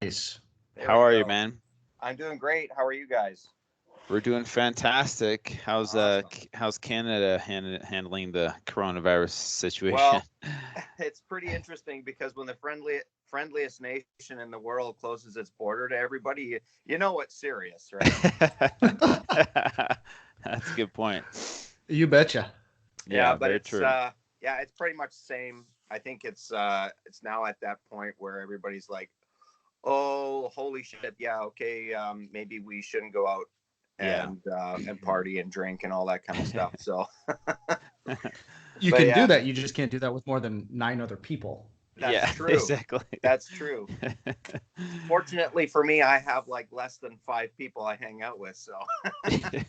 There How we are you, go. man? I'm doing great. How are you guys? We're doing fantastic. Awesome. How's Canada handling the coronavirus situation? Well, it's pretty interesting because when the friendliest nation in the world closes its border to everybody, you know it's serious, right? That's a good point. You betcha. Yeah, Yeah, but very it's true. yeah, it's pretty much the same. I think it's now at that point where everybody's like, "Oh, holy shit. Yeah, okay, maybe we shouldn't go out Yeah. and party and drink and all that kind of stuff." So, You but can do yeah, that. You just can't do that with more than 9 other people. that's Yeah, true. exactly. That's true. Fortunately for me, I have like less than 5 people I hang out with. So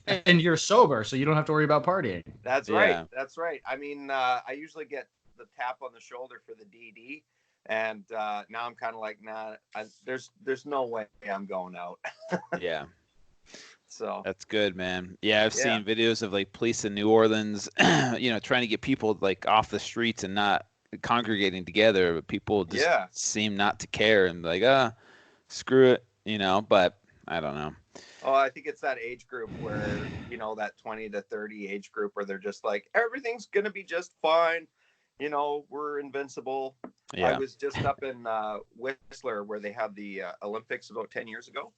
And you're sober, so you don't have to worry about partying. that's right. Yeah. That's right. I mean, I usually get the tap on the shoulder for the DD. And now I'm kind of like, nah, there's no way I'm going out. Yeah. So That's good, man. Yeah, I've yeah, seen videos of like police in New Orleans, trying to get people like off the streets and not congregating together, but people just yeah. seem not to care and like, screw it, but I don't know. Oh, I think it's that age group where that 20 to 30 age group where they're just like everything's gonna be just fine. We're invincible. I Yeah. was just up in Whistler where they had the Olympics about 10 years ago.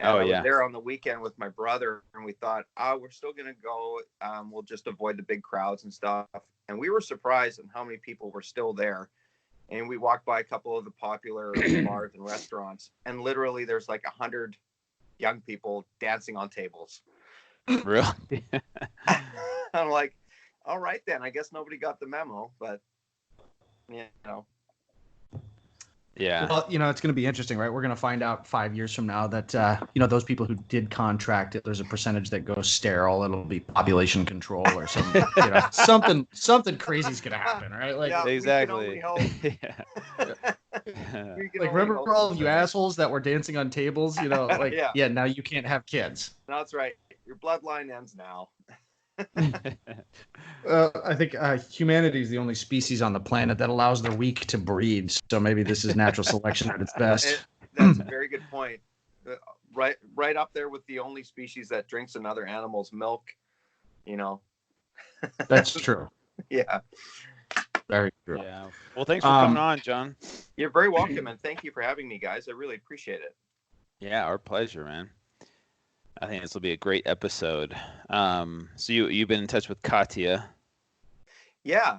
And Oh, I was yeah. there on the weekend with my brother, and we thought, we're still going to go. We'll just avoid the big crowds and stuff. And we were surprised at how many people were still there. And we walked by a couple of the popular bars and restaurants, and literally there's like 100 young people dancing on tables. Really? I'm like, all right, then. I guess nobody got the memo, but, you know. Yeah. Well, it's going to be interesting, right? We're going to find out 5 years from now that, those people who did contract it, there's a percentage that goes sterile. It'll be population control or something, something crazy is going to happen, right? Like, Yeah, Exactly. we can only hope. Yeah. We can like only remember hope all for you that. assholes that were dancing on tables, like, Yeah. yeah, now you can't have kids. That's right. Your bloodline ends now. I think humanity is the only species on the planet that allows their weak to breed. So maybe this is natural selection at its best. That's a very good point. Right up there with the only species that drinks another animal's milk. That's true. Yeah. Very true. Yeah. Well, thanks for coming on, John. You're very welcome, and thank you for having me, guys. I really appreciate it. Yeah, our pleasure, man. I think this will be a great episode. So you've been in touch with Katya. Yeah.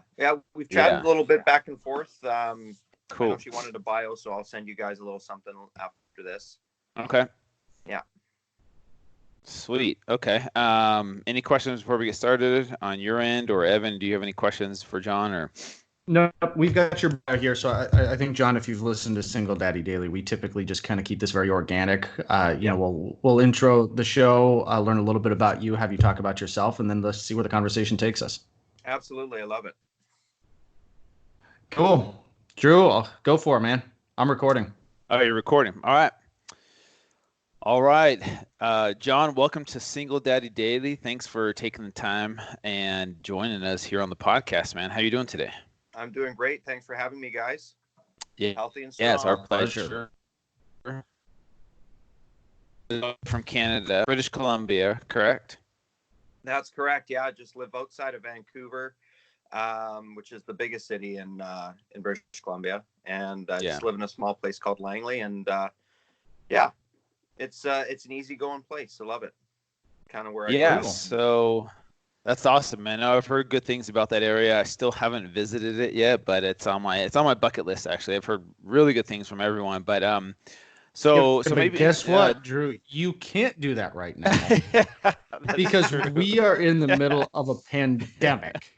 We've chatted a little bit back and forth. I Cool. know she wanted a bio, so I'll send you guys a little something after this. Okay. Yeah. Sweet. Okay. Any questions before we get started on your end, or Evan? Do you have any questions for John? Or No, we've got your bio here. So I think, John, if you've listened to Single Daddy Daily, we typically just kind of keep this very organic. We'll intro the show, learn a little bit about you, have you talk about yourself, and then let's see where the conversation takes us. Absolutely, I love it. Cool. Drew, go for it, man. I'm recording. oh, you're recording. All right. All right. John, welcome to Single Daddy Daily. Thanks for taking the time and joining us here on the podcast, man. How you doing today? I'm doing great. Thanks for having me, guys. Yeah. Healthy and strong. Yeah, it's our pleasure. From Canada, British Columbia, correct? That's correct. Yeah, I just live outside of Vancouver, which is the biggest city in British Columbia, and I just live in a small place called Langley, and it's an easygoing place. I love it. Kind of where I grew up. So that's awesome, man. I've heard good things about that area. I still haven't visited it yet, but it's on my bucket list. Actually, I've heard really good things from everyone. But so maybe guess what, Drew? You can't do that right now because we are in the middle of a pandemic.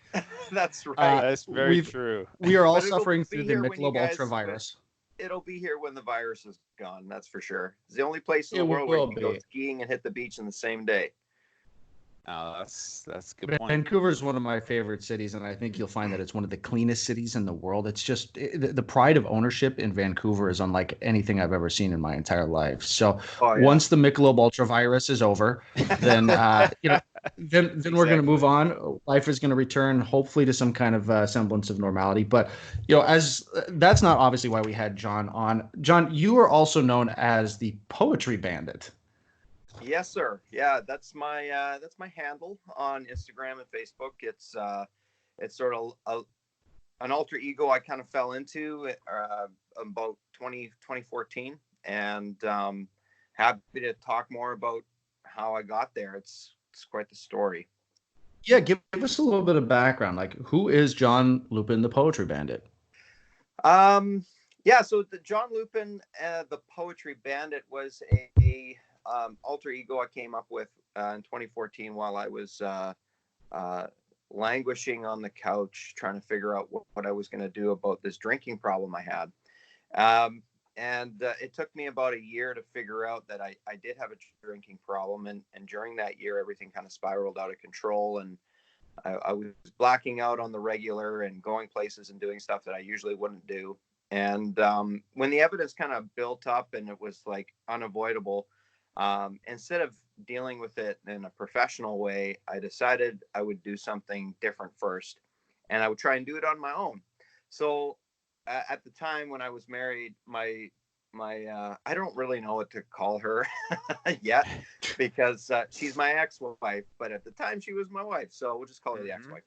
That's right. That's very true. We are all suffering through the Michelob Ultra virus. It'll be here when the virus is gone. That's for sure. It's the only place in the world where you can go skiing and hit the beach in the same day. Oh, that's a good point. Vancouver is one of my favorite cities, and I think you'll find that it's one of the cleanest cities in the world. It's just the pride of ownership in Vancouver is unlike anything I've ever seen in my entire life. So once the Michelob Ultra virus is over, then then Exactly. we're going to move on. Life is going to return, hopefully, to some kind of semblance of normality. But as that's not obviously why we had John on. John, you are also known as the Poetry Bandit. Yes, sir. Yeah, that's my handle on Instagram and Facebook. It's sort of an alter ego I kind of fell into about 2014, and happy to talk more about how I got there. It's quite the story. Yeah, give us a little bit of background. Like, who is John Lupin, the Poetry Bandit? Yeah, so the John Lupin, the Poetry Bandit, was a alter ego I came up with in 2014 while I was languishing on the couch trying to figure out what I was going to do about this drinking problem I had. And it took me about a year to figure out that I did have a drinking problem. And during that year, everything kind of spiraled out of control. And I was blacking out on the regular and going places and doing stuff that I usually wouldn't do. And when the evidence kind of built up and it was like unavoidable, instead of dealing with it in a professional way, I decided I would do something different first, and I would try and do it on my own. So at the time when I was married, my I don't really know what to call her yet, because she's my ex-wife, but at the time she was my wife, so we'll just call her the ex-wife.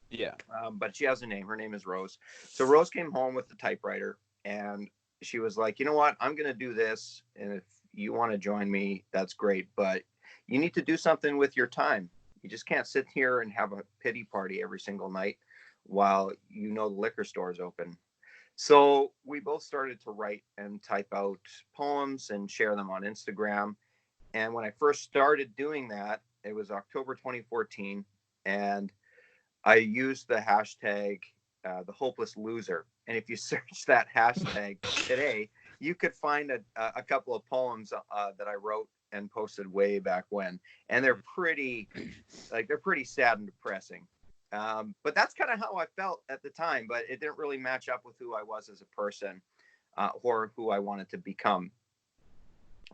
Yeah. But she has a name. Her name is Rose. So Rose came home with the typewriter, and she was like, you know what? I'm going to do this. And if you want to join me, that's great. But you need to do something with your time. You just can't sit here and have a pity party every single night while the liquor store is open. So we both started to write and type out poems and share them on Instagram. And when I first started doing that, it was October 2014. And I used the hashtag, the hopeless loser. And if you search that hashtag today, you could find a couple of poems that I wrote and posted way back when. And they're pretty sad and depressing. But that's kind of how I felt at the time, but it didn't really match up with who I was as a person, or who I wanted to become.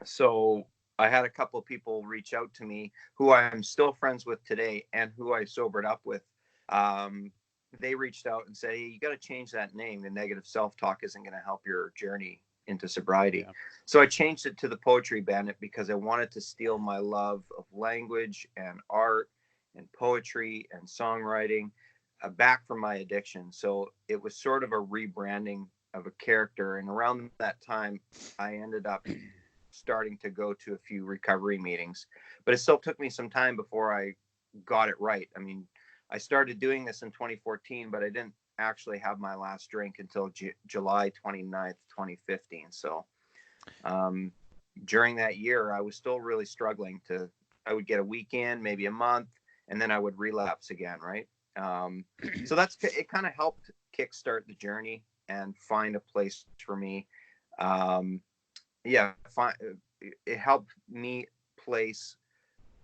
So I had a couple of people reach out to me who I'm still friends with today and who I sobered up with. They reached out and said, hey, you got to change that name. The negative self-talk isn't going to help your journey into sobriety. Yeah. So I changed it to the Poetry Bandit because I wanted to steal my love of language and art and poetry and songwriting back from my addiction. So it was sort of a rebranding of a character. And around that time, I ended up starting to go to a few recovery meetings, but it still took me some time before I got it right. I mean, I started doing this in 2014, but I didn't actually have my last drink until July 29th, 2015. So during that year, I was still really struggling I would get a weekend, maybe a month, and then I would relapse again, right? So it kind of helped kickstart the journey and find a place for me. It helped me place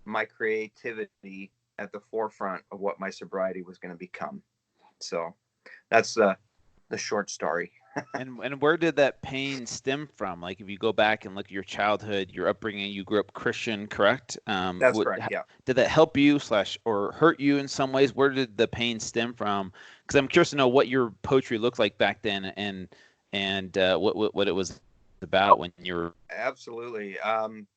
my creativity at the forefront of what my sobriety was going to become. So that's the short story. And where did that pain stem from? Like, if you go back and look at your childhood, your upbringing, you grew up Christian, correct? That's correct, yeah. Did that help you or hurt you in some ways? Where did the pain stem from? Because I'm curious to know what your poetry looked like back then, and what it was about when you were. Absolutely.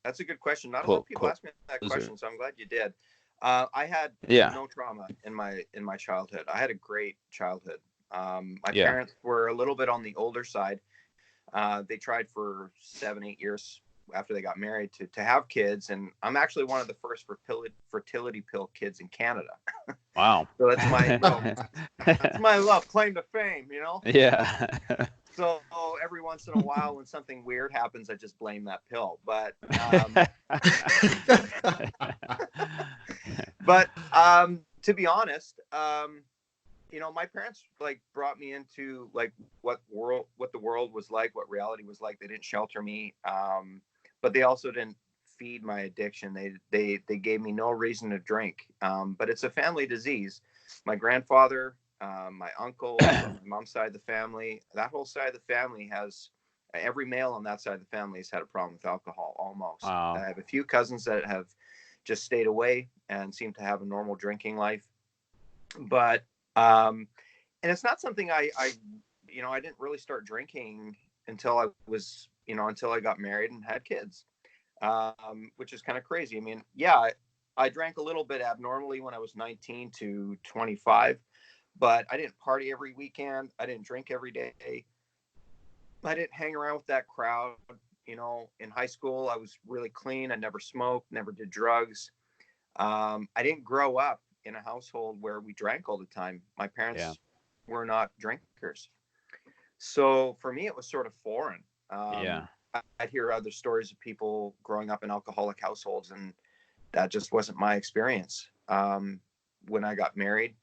That's a good question. Not a lot of people ask me that question, so I'm glad you did. I had no trauma in my childhood. I had a great childhood. My parents were a little bit on the older side. They tried for 7-8 years after they got married to have kids, and I'm actually one of the first fertility pill kids in Canada. Wow. So that's my little claim to fame, Yeah. So every once in a while when something weird happens, I just blame that pill. But to be honest, my parents brought me into what the world was like, what reality was like. They didn't shelter me, but they also didn't feed my addiction. They gave me no reason to drink. But it's a family disease. My grandfather, my uncle, my mom's side of the family, that whole side of the family has, every male on that side of the family has had a problem with alcohol almost. Wow. I have a few cousins that have just stayed away and seemed to have a normal drinking life. But and it's not something I didn't really start drinking until I was, until I got married and had kids, which is kind of crazy. I mean, yeah, I drank a little bit abnormally when I was 19 to 25, but I didn't party every weekend. I didn't drink every day. I didn't hang around with that crowd. In high school, I was really clean. I never smoked, never did drugs. I didn't grow up in a household where we drank all the time. My parents were not drinkers. So for me, it was sort of foreign. I'd hear other stories of people growing up in alcoholic households, and that just wasn't my experience. When I got married,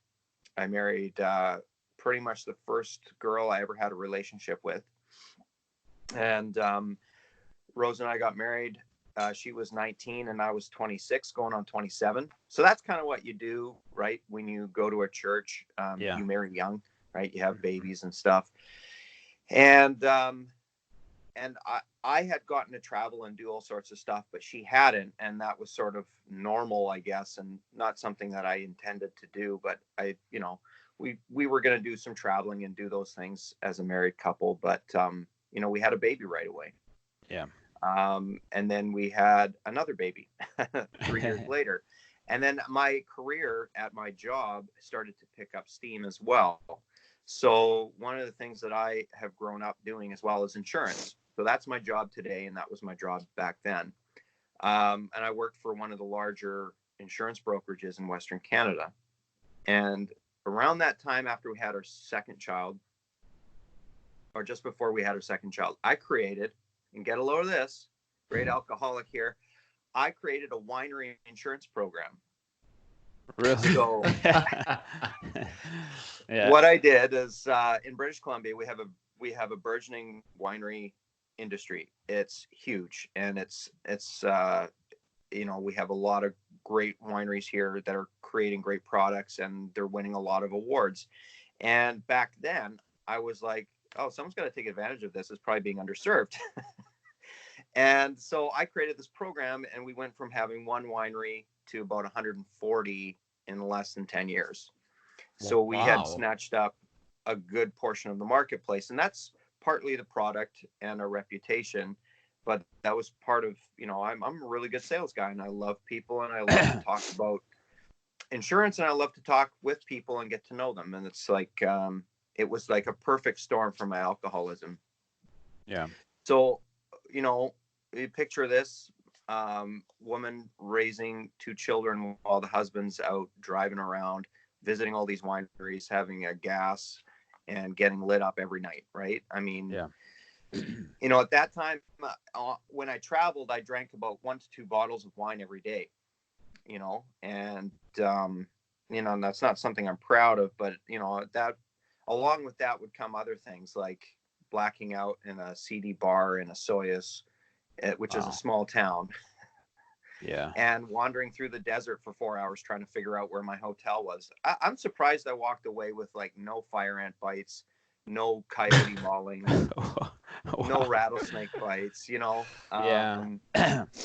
I married pretty much the first girl I ever had a relationship with. And Rose and I got married. She was 19 and I was 26, going on 27. So that's kind of what you do, right? When you go to a church, you marry young, right? You have babies and stuff. And I had gotten to travel and do all sorts of stuff, but she hadn't. And that was sort of normal, I guess, and not something that I intended to do. But we were going to do some traveling and do those things as a married couple. But, we had a baby right away. Yeah. And then we had another baby 3 years later. And then my career at my job started to pick up steam as well. So one of the things that I have grown up doing as well is insurance. So that's my job today, and that was my job back then. And I worked for one of the larger insurance brokerages in Western Canada. And around that time, after we had our second child, or just before we had our second child, I created, and get a load of this, great alcoholic here, I created a winery insurance program. Really? So what I did is in British Columbia, we have a burgeoning winery industry. It's huge, and it's we have a lot of great wineries here that are creating great products, and they're winning a lot of awards. And back then, I was like, oh, someone's got to take advantage of this. It's probably being underserved. And so I created this program, and we went from having one winery to about 140 in less than 10 years. So we had snatched up a good portion of the marketplace, and that's partly the product and our reputation, but that was part of, I'm a really good sales guy, and I love people, and I love to talk about insurance, and I love to talk with people and get to know them. And it's like, it was like a perfect storm for my alcoholism. Yeah. So, you picture this woman raising two children while the husband's out driving around, visiting all these wineries, having a gas, and getting lit up every night, right? I mean, at that time, when I traveled, I drank about 1 to 2 bottles of wine every day, and that's not something I'm proud of, but that along with that would come other things like blacking out in a seedy bar in Osoyoos, which is a small town. Yeah. And wandering through the desert for 4 hours trying to figure out where my hotel was. I'm surprised I walked away with like no fire ant bites, no coyote mauling, no rattlesnake bites,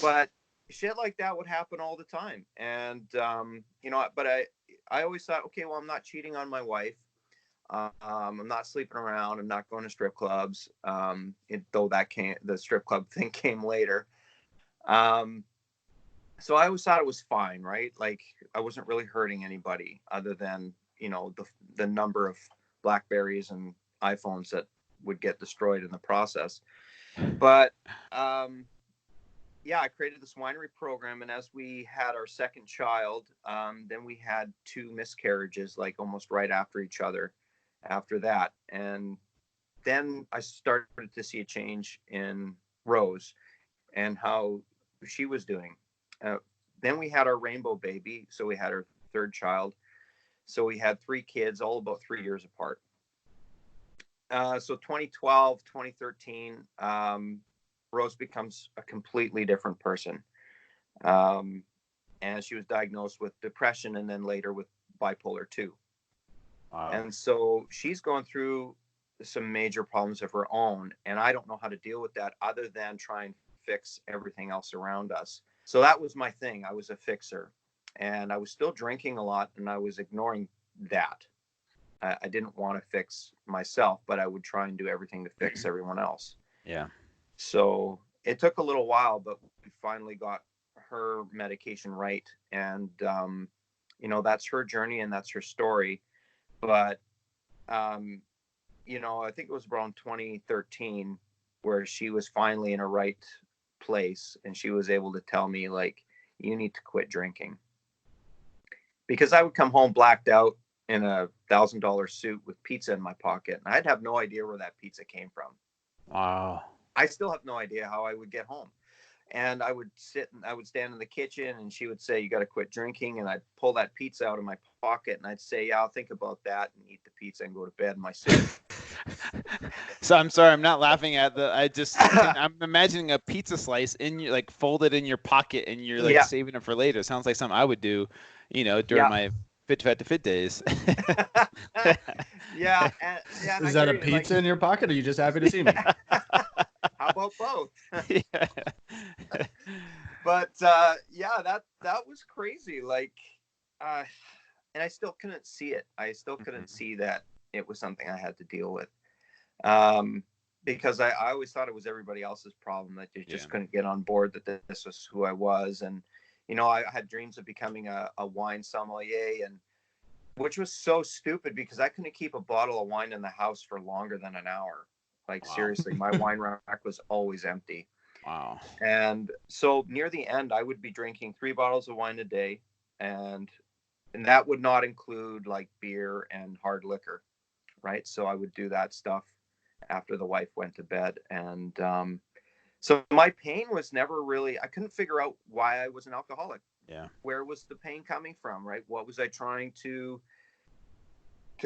but shit like that would happen all the time. And, but I always thought, okay, well, I'm not cheating on my wife. I'm not sleeping around. I'm not going to strip clubs. Though the strip club thing came later. So I always thought it was fine, right? Like I wasn't really hurting anybody other than, the number of Blackberries and iPhones that would get destroyed in the process. But, I created this winery program. And as we had our second child, then we had 2 miscarriages, like almost right after each other after that. And then I started to see a change in Rose and how she was doing. Then we had our rainbow baby. So we had our third child. So we had 3 kids, all about 3 years apart. So 2012, 2013, Rose becomes a completely different person. And she was diagnosed with depression and then later with bipolar 2. Wow. And so she's going through some major problems of her own. And I don't know how to deal with that other than try and fix everything else around us. So that was my thing. I was a fixer, and I was still drinking a lot, and I was ignoring that. I didn't want to fix myself, but I would try and do everything to fix everyone else. Yeah. So it took a little while, but we finally got her medication right. And, that's her journey and that's her story. But, I think it was around 2013 where she was finally in a right place, and she was able to tell me, like, you need to quit drinking. Because I would come home blacked out in a $1,000 suit with pizza in my pocket, and I'd have no idea where that pizza came from. Wow. I still have no idea how I would get home. And I would stand in the kitchen, and she would say, you got to quit drinking. And I'd pull that pizza out of my pocket, and I'd say, yeah, I'll think about that, and eat the pizza and go to bed in my suit. So I'm sorry, I'm not laughing at I'm imagining a pizza slice like folded in your pocket, and you're like saving it for later. Sounds like something I would do, during my Fit Fat to Fit days. Yeah. Is that a pizza in your pocket, or are you just happy to see me? How about both? Yeah. But that was crazy. Like, and I still couldn't see it. I still couldn't see that it was something I had to deal with. Because I always thought it was everybody else's problem, that they just couldn't get on board that this was who I was. And, I had dreams of becoming a wine sommelier, and which was so stupid because I couldn't keep a bottle of wine in the house for longer than an hour. Like, seriously, my wine rack was always empty. Wow. And so near the end, I would be drinking 3 bottles of wine a day. And that would not include like beer and hard liquor. Right. So I would do that stuff after the wife went to bed. And so my pain was never really, I couldn't figure out why I was an alcoholic. Yeah. Where was the pain coming from? Right. What was I trying to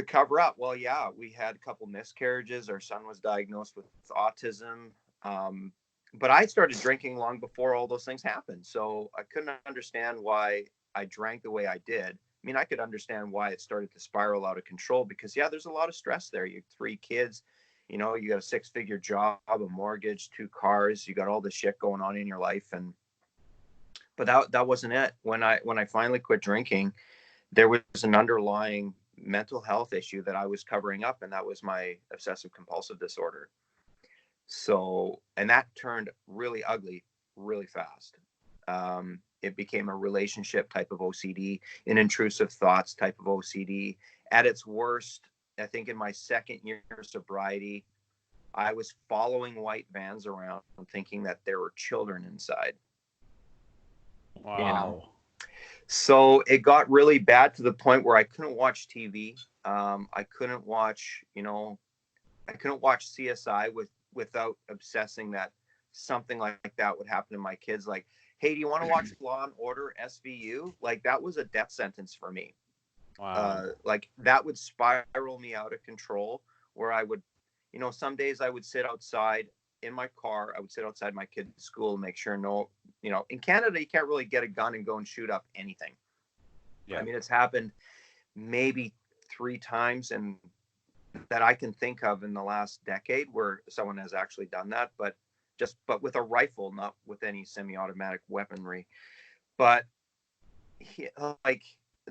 cover up? Well, yeah, we had a couple miscarriages. Our son was diagnosed with autism. But I started drinking long before all those things happened. So I couldn't understand why I drank the way I did. I mean, I could understand why it started to spiral out of control because, there's a lot of stress there. You have 3 kids, you got a 6-figure job, a mortgage, 2 cars, you got all this shit going on in your life. But that wasn't it. When I finally quit drinking, there was an underlying mental health issue that I was covering up, and that was my obsessive compulsive disorder. So, and that turned really ugly really fast. It became a relationship type of OCD, an intrusive thoughts type of OCD. At its worst, I think in my 2nd year of sobriety, I was following white vans around thinking that there were children inside. Wow. So it got really bad to the point where I couldn't watch TV. I couldn't watch CSI without obsessing that something like that would happen to my kids. Like, hey, do you want to watch Law and Order SVU? Like, that was a death sentence for me. Wow. Like, that would spiral me out of control, where I would, some days I would sit outside in my car. I would sit outside my kid's school and make sure in Canada, you can't really get a gun and go and shoot up anything. Yeah. I mean, it's happened maybe 3 times and that I can think of in the last decade where someone has actually done that, but with a rifle, not with any semi-automatic weaponry. But like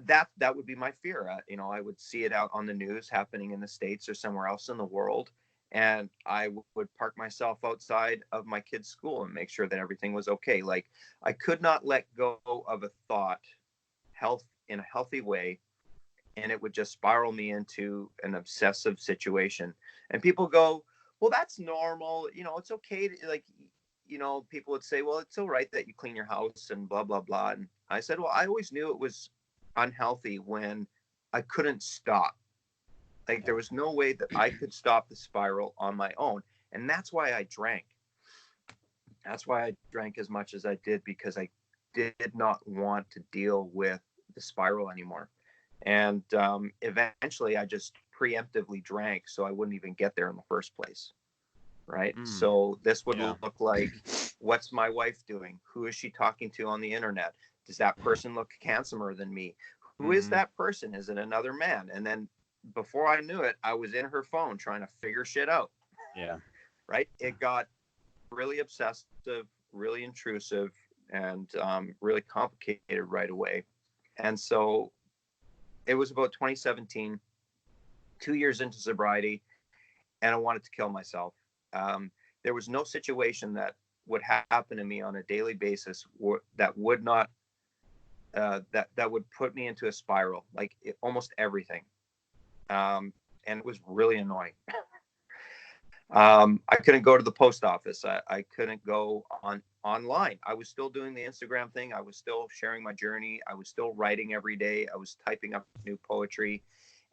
that would be my fear. I would see it out on the news happening in the States or somewhere else in the world, and I would park myself outside of my kid's school and make sure that everything was okay. Like, I could not let go of a thought in a healthy way, and it would just spiral me into an obsessive situation. And people go, well, that's normal. It's okay to, like, people would say, well, it's all right that you clean your house and blah, blah, blah. And I said, well, I always knew it was unhealthy when I couldn't stop. Like, there was no way that I could stop the spiral on my own. And that's why I drank. That's why I drank as much as I did, because I did not want to deal with the spiral anymore. And eventually I just preemptively drank so I wouldn't even get there in the first place. Right. So this would look like, what's my wife doing? Who is she talking to on the internet? Does that person look handsomer than me? Who is that person? Is it another man? And then before I knew it, I was in her phone trying to figure shit out. Yeah. Right. It got really obsessive, really intrusive. and really complicated right away. And so it was about 2017, 2 years into sobriety, and I wanted to kill myself. There was no situation that would happen to me on a daily basis that would not that would put me into a spiral, like almost everything. And it was really annoying. I couldn't go to the post office. I couldn't go online. I was still doing the Instagram thing. I was still sharing my journey. I was still writing every day. I was typing up new poetry,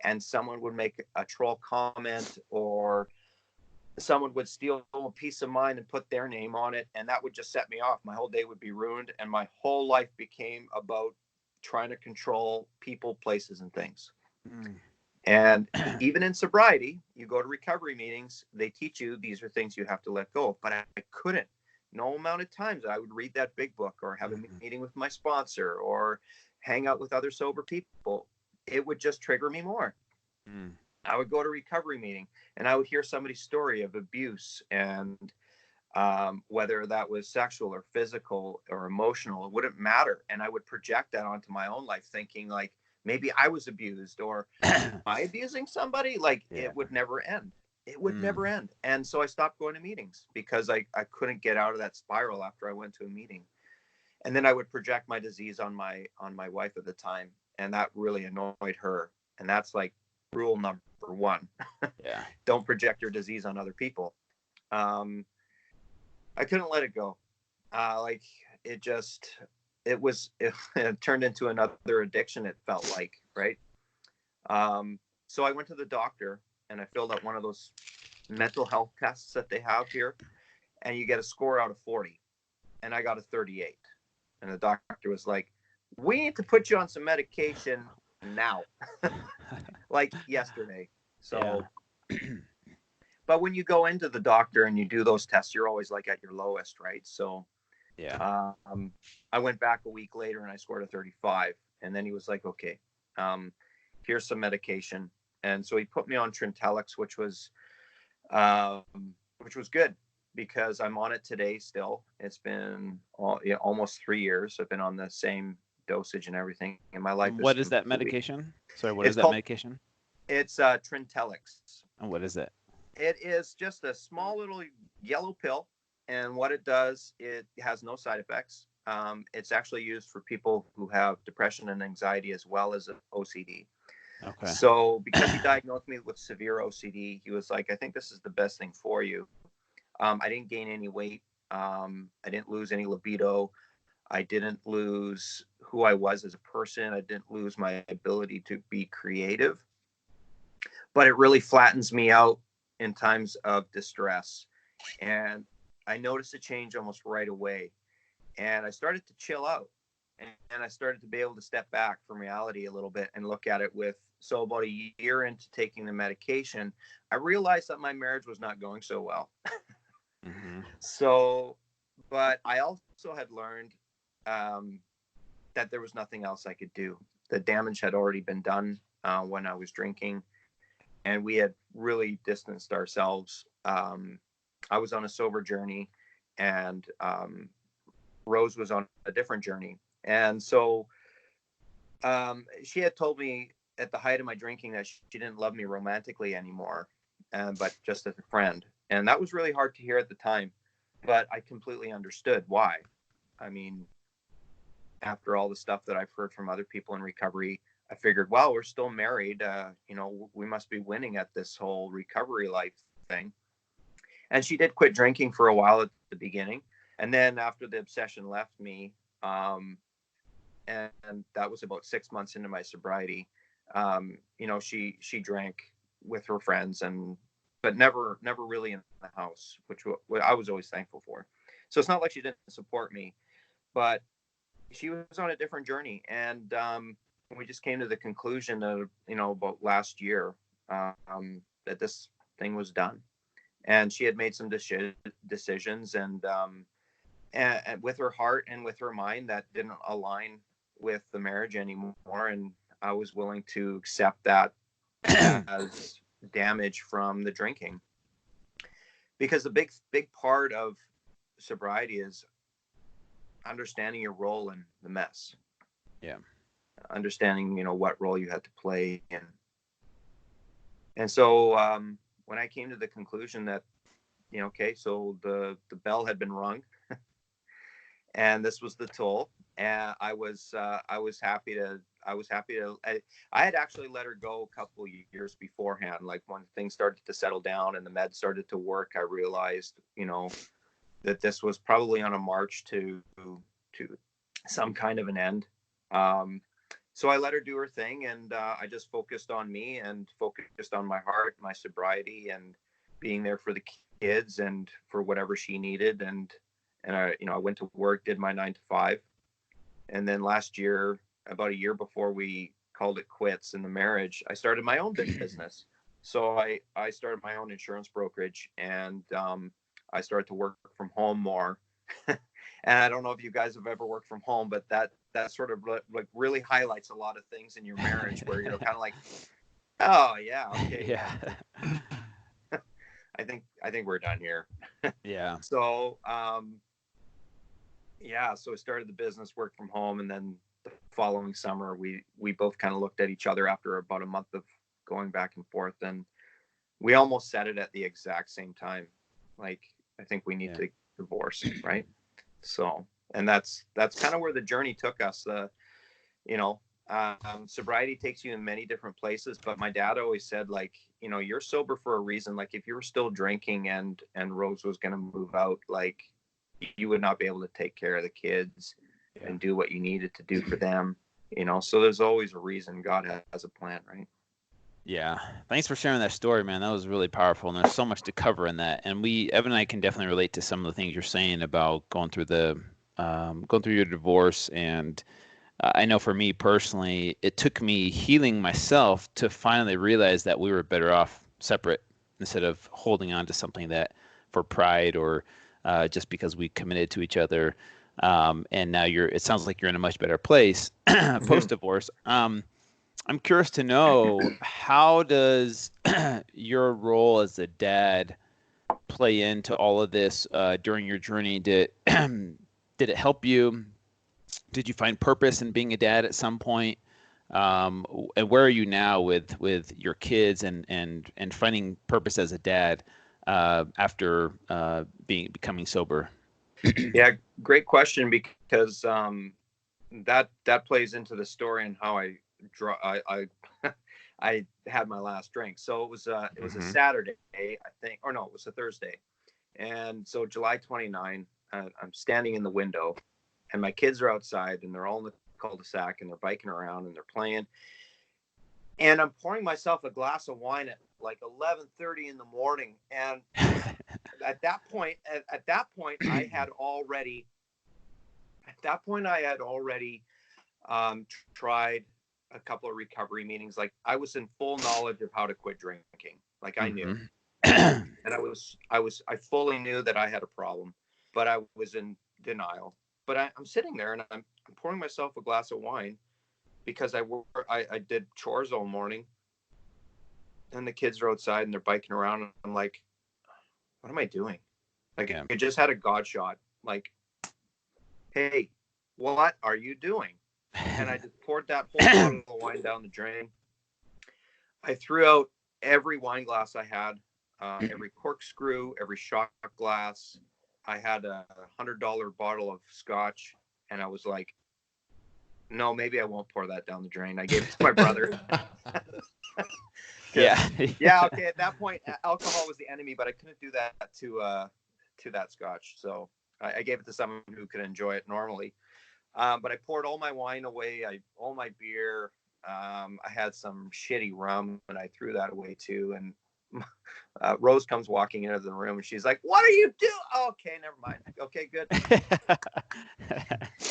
and someone would make a troll comment, or someone would steal a piece of mine and put their name on it, and that would just set me off. My whole day would be ruined, and my whole life became about trying to control people, places, and things. And even in sobriety, you go to recovery meetings, they teach you these are things you have to let go of. But I couldn't. No amount of times I would read that big book, or have a meeting with my sponsor, or hang out with other sober people. It would just trigger me more. I would go to recovery meeting, and I would hear somebody's story of abuse, and whether that was sexual or physical or emotional, it wouldn't matter. And I would project that onto my own life, thinking like, maybe I was abused, or am I abusing somebody? Like, it would never end. It would never end. And so I stopped going to meetings, because I couldn't get out of that spiral after I went to a meeting. And then I would project my disease on my wife at the time, and that really annoyed her. And that's like rule number one. Don't project your disease on other people. I couldn't let it go. Like, it turned into another addiction, it felt like, right? So I went to the doctor, and I filled out one of those mental health tests that they have here, and you get a score out of 40, and I got a 38. And the doctor was like, we need to put you on some medication now. Like yesterday. So but when you go into the doctor and you do those tests, you're always like at your lowest, right? So I went back a week later, and I scored a 35. And then he was like, okay, here's some medication. And so he put me on Trintellix, which was good, because I'm on it today still. It's been almost 3 years. I've been on the same dosage and everything in my life. What is that medication? Sorry, what is that medication? It's Trintellix. And what is it? It is just a small little yellow pill. And what it does, it has no side effects. It's actually used for people who have depression and anxiety, as well as OCD. Okay. So because he diagnosed me with severe OCD, he was like, I think this is the best thing for you. I didn't gain any weight. I didn't lose any libido. I didn't lose who I was as a person. I didn't lose my ability to be creative. But it really flattens me out in times of distress. And I noticed a change almost right away. And I started to chill out. And I started to be able to step back from reality a little bit and look at it with, so about a year into taking the medication, I realized that my marriage was not going so well. So, but I also had learned that there was nothing else I could do. The damage had already been done when I was drinking, and we had really distanced ourselves. I was on a sober journey, and Rose was on a different journey. And so she had told me at the height of my drinking that she didn't love me romantically anymore, but just as a friend. And that was really hard to hear at the time, but I completely understood why. I mean, after all the stuff that I've heard from other people in recovery, I figured, well, we're still married. We must be winning at this whole recovery life thing. And she did quit drinking for a while at the beginning. And then after the obsession left me, and that was about 6 months into my sobriety, she drank with her friends, but never really in the house, which I was always thankful for. So it's not like she didn't support me, but she was on a different journey. And we just came to the conclusion of, about last year, that this thing was done. And she had made some decisions, and with her heart and with her mind, that didn't align with the marriage anymore. And I was willing to accept that as damage from the drinking, because the big part of sobriety is understanding your role in the mess. Yeah. Understanding, what role you had to play. And so when I came to the conclusion that, okay, so the bell had been rung and this was the toll. And I was happy to, I had actually let her go a couple of years beforehand. Like when things started to settle down and the meds started to work, I realized, that this was probably on a march to some kind of an end. So I let her do her thing, and I just focused on me and focused on my heart, my sobriety, and being there for the kids and for whatever she needed. And I went to work, did my 9 to 5. And then last year, about a year before we called it quits in the marriage, I started my own business. So I started my own insurance brokerage, and I started to work from home more. And I don't know if you guys have ever worked from home, but that sort of like really highlights a lot of things in your marriage where you're kind of like, oh yeah, okay. Yeah. I think we're done here. Yeah. So, so I started the business, worked from home. And then the following summer, we both kind of looked at each other after about a month of going back and forth. And we almost said it at the exact same time. Like, I think we need to divorce, right? So, and that's kind of where the journey took us. Sobriety takes you in many different places, but my dad always said, like, you're sober for a reason. Like, if you were still drinking and Rose was going to move out, like, you would not be able to take care of the kids and do what you needed to do for them, so there's always a reason. God has a plan, right? Yeah. Thanks for sharing that story, man. That was really powerful. And there's so much to cover in that. And Evan and I can definitely relate to some of the things you're saying about going through your divorce. And I know for me personally, it took me healing myself to finally realize that we were better off separate instead of holding on to something that for pride or just because we committed to each other. And now it sounds like you're in a much better place post-divorce. I'm curious to know, how does your role as a dad play into all of this during your journey? Did it help you? Did you find purpose in being a dad at some point? And where are you now with your kids and finding purpose as a dad after becoming sober? Yeah, great question, because that plays into the story and how I I had my last drink. So it was a Saturday, I think, or no, it was a Thursday. And so July 29, I'm standing in the window and my kids are outside and they're all in the cul-de-sac and they're biking around and they're playing. And I'm pouring myself a glass of wine at like 11:30 in the morning. And at that point, I had already tried a couple of recovery meetings. Like, I was in full knowledge of how to quit drinking. Like, I knew, and I fully knew that I had a problem, but I was in denial. But I'm sitting there and I'm pouring myself a glass of wine because I did chores all morning, and the kids are outside and they're biking around, and I'm like, what am I doing? Like, I just had a God shot. Like, hey, what are you doing? And I just poured that whole bottle of wine down the drain. I threw out every wine glass I had, every corkscrew, every shot glass. I had a $100 bottle of scotch, and I was like, no, maybe I won't pour that down the drain. I gave it to my brother. Yeah. Okay. At that point, alcohol was the enemy, but I couldn't do that to that scotch. So I gave it to someone who could enjoy it normally. But I poured all my wine away, all my beer. I had some shitty rum, and I threw that away too. And Rose comes walking into the room, and she's like, "What are you doing?" Oh, okay, never mind. Okay, good.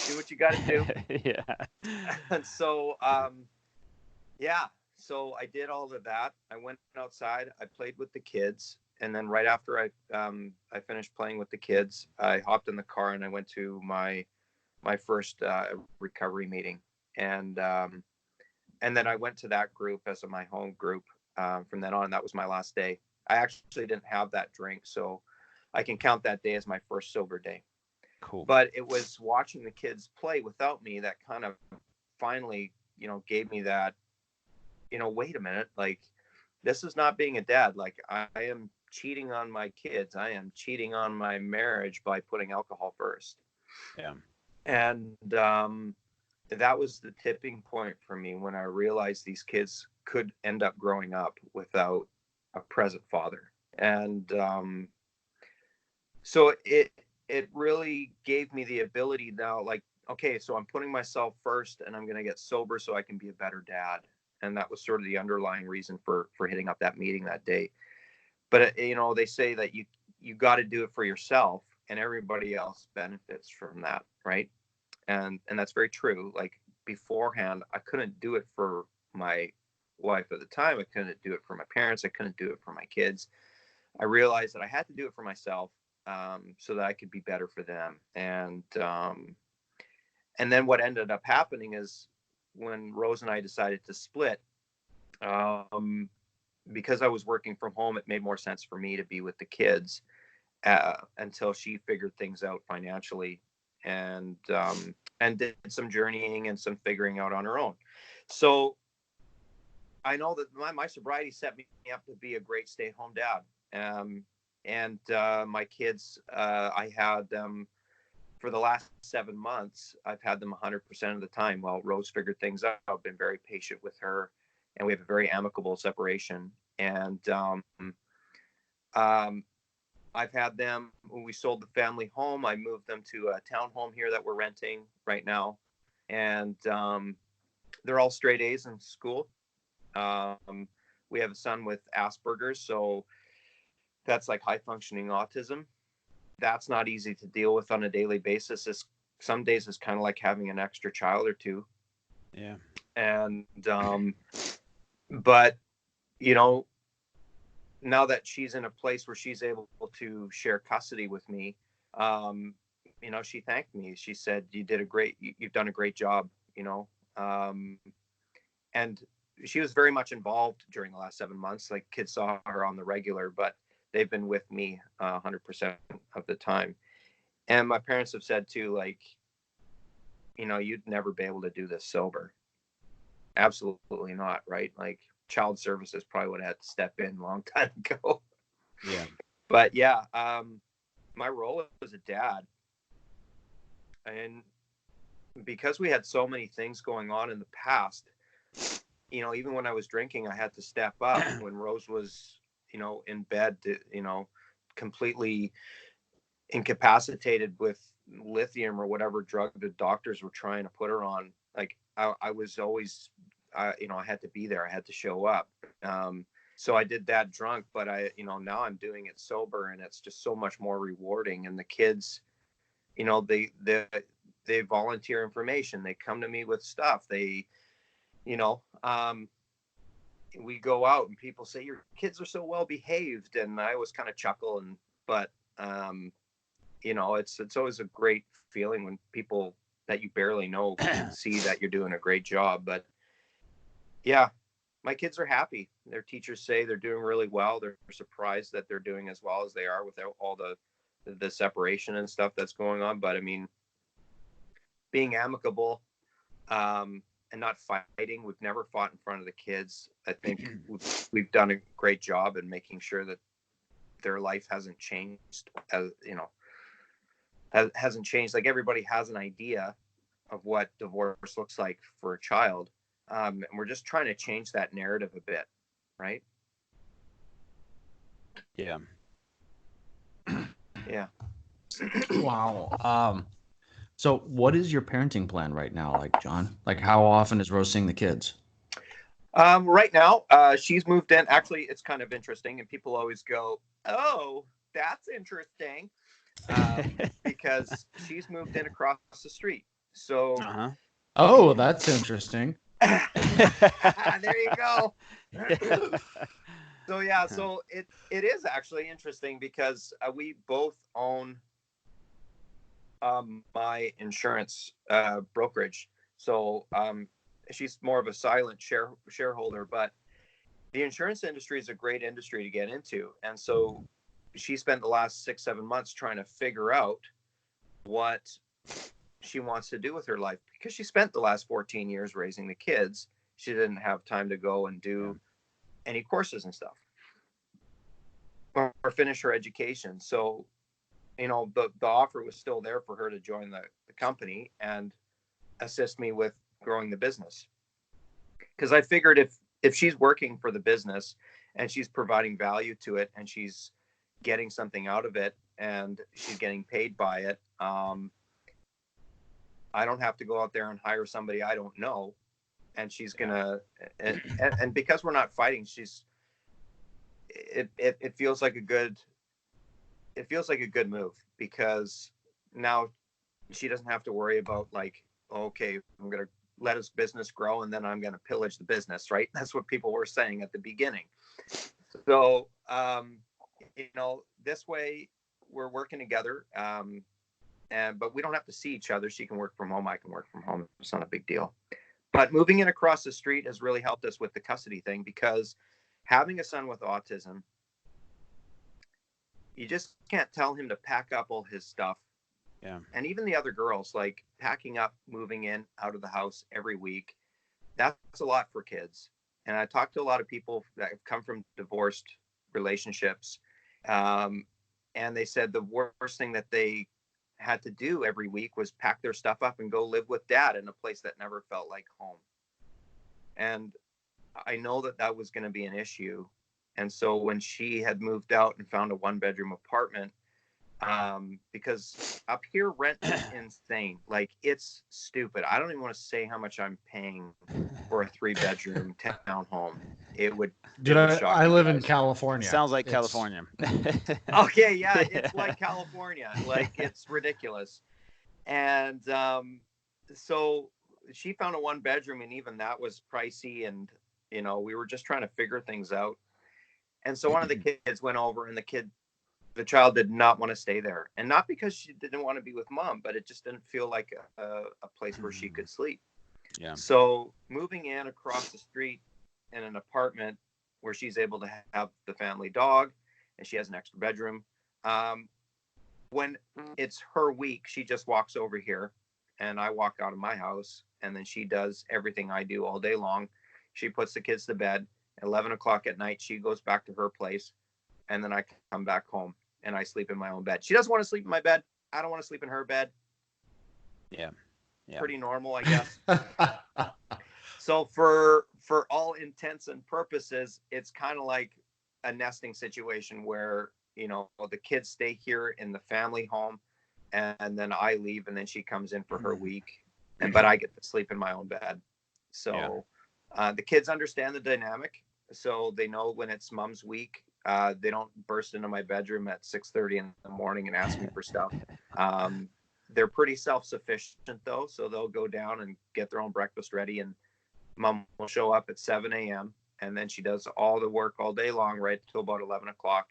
Do what you got to do. Yeah. And so, so I did all of that. I went outside. I played with the kids. And then right after I finished playing with the kids, I hopped in the car and I went to my first recovery meeting, and then I went to that group as my home group. From then on, that was my last day. I actually didn't have that drink, so I can count that day as my first sober day. Cool. But it was watching the kids play without me that kind of finally, gave me that, wait a minute, like, this is not being a dad. Like, I am cheating on my kids. I am cheating on my marriage by putting alcohol first. Yeah. And that was the tipping point for me when I realized these kids could end up growing up without a present father. And so it really gave me the ability now, like, okay, so I'm putting myself first and I'm going to get sober so I can be a better dad. And that was sort of the underlying reason for hitting up that meeting that day. But they say that you got to do it for yourself, and everybody else benefits from that, right? And that's very true. Like, beforehand, I couldn't do it for my wife at the time. I couldn't do it for my parents. I couldn't do it for my kids. I realized that I had to do it for myself, so that I could be better for them. And then what ended up happening is when Rose and I decided to split, because I was working from home, it made more sense for me to be with the kids until she figured things out financially, and did some journeying and some figuring out on her own. So I know that my sobriety set me up to be a great stay-at-home dad. And my kids, I had them for the last 7 months. I've had them 100% of the time while Rose figured things out. I've been very patient with her, and we have a very amicable separation. And I've had them when we sold the family home. I moved them to a townhome here that we're renting right now, and they're all straight A's in school. We have a son with Asperger's, so that's like high functioning autism. That's not easy to deal with on a daily basis. Some days it's kind of like having an extra child or two. Yeah. And but now that she's in a place where she's able to share custody with me, she thanked me. She said, you've done a great job, and she was very much involved during the last 7 months. Like, kids saw her on the regular, but they've been with me 100% of the time. And my parents have said too, like, you'd never be able to do this sober. Absolutely not. Right. Like, child services probably would have had to step in a long time ago. Yeah. But yeah, my role as a dad, and because we had so many things going on in the past, even when I was drinking, I had to step up. When Rose was, in bed, completely incapacitated with lithium or whatever drug the doctors were trying to put her on, like, I was always, I had to be there. I had to show up. So I did that drunk, but now I'm doing it sober, and it's just so much more rewarding. And the kids, they volunteer information. They come to me with stuff. They, we go out and people say, your kids are so well behaved. And I always kind of chuckle, but it's always a great feeling when people that you barely know can see that you're doing a great job. But yeah, my kids are happy. Their teachers say they're doing really well. They're surprised that they're doing as well as they are without all the separation and stuff that's going on. But I mean, being amicable, and not fighting. We've never fought in front of the kids. I think we've done a great job in making sure that their life hasn't changed, hasn't changed. Like, everybody has an idea of what divorce looks like for a child. And we're just trying to change that narrative a bit. Right. Yeah. Yeah. Wow. So what is your parenting plan right now, like, John? Like, how often is Rose seeing the kids? Right now, she's moved in. Actually, it's kind of interesting, and people always go, "Oh, that's interesting," because she's moved in across the street. So, oh, that's interesting. There you go. So yeah, so it is actually interesting because we both own my insurance brokerage. So she's more of a silent shareholder, but the insurance industry is a great industry to get into. And so she spent the last 6-7 months trying to figure out what she wants to do with her life, because she spent the last 14 years raising the kids. She didn't have time to go and do any courses and stuff, or finish her education. So, you know, the offer was still there for her to join the company and assist me with growing the business. Because I figured if she's working for the business and she's providing value to it and she's getting something out of it and she's getting paid by it, I don't have to go out there and hire somebody I don't know. And she's gonna, and because we're not fighting, it feels like a good move, because now she doesn't have to worry about like, okay, I'm gonna let his business grow and then I'm gonna pillage the business, right? That's what people were saying at the beginning. So, you know, this way we're working together, but we don't have to see each other. She can work from home, I can work from home. It's not a big deal. But moving in across the street has really helped us with the custody thing, because having a son with autism, you just can't tell him to pack up all his stuff. Yeah. And even the other girls, like packing up, moving in, out of the house every week, that's a lot for kids. And I talked to a lot of people that have come from divorced relationships, and they said the worst thing that they had to do every week was pack their stuff up and go live with dad in a place that never felt like home. And I know that was going to be an issue. And so when she had moved out and found a 1-bedroom apartment, because up here rent is insane. Like, it's stupid. I don't even want to say how much I'm paying for a 3-bedroom townhome. Dude, I live in California. Sounds like California. Okay, yeah, it's like California. Like, it's ridiculous. And so she found a 1-bedroom, and even that was pricey. And, you know, we were just trying to figure things out. And so one of the kids went over, and the child did not want to stay there. And not because she didn't want to be with mom, but it just didn't feel like a place where she could sleep. Yeah. So moving in across the street in an apartment where she's able to have the family dog, and she has an extra bedroom. When it's her week, she just walks over here, and I walk out of my house, and then she does everything I do all day long. She puts the kids to bed. 11 o'clock at night, she goes back to her place, and then I come back home and I sleep in my own bed. She doesn't want to sleep in my bed. I don't want to sleep in her bed. Yeah. Pretty normal, I guess. So for all intents and purposes, it's kind of like a nesting situation where, you know, the kids stay here in the family home, and then I leave, and then she comes in for her week, but I get to sleep in my own bed. So the kids understand the dynamic, so they know when it's mom's week. They don't burst into my bedroom at 6:30 in the morning and ask me for stuff. They're pretty self-sufficient though, so they'll go down and get their own breakfast ready, and mom will show up at 7 a.m. and then she does all the work all day long, right till about 11 o'clock.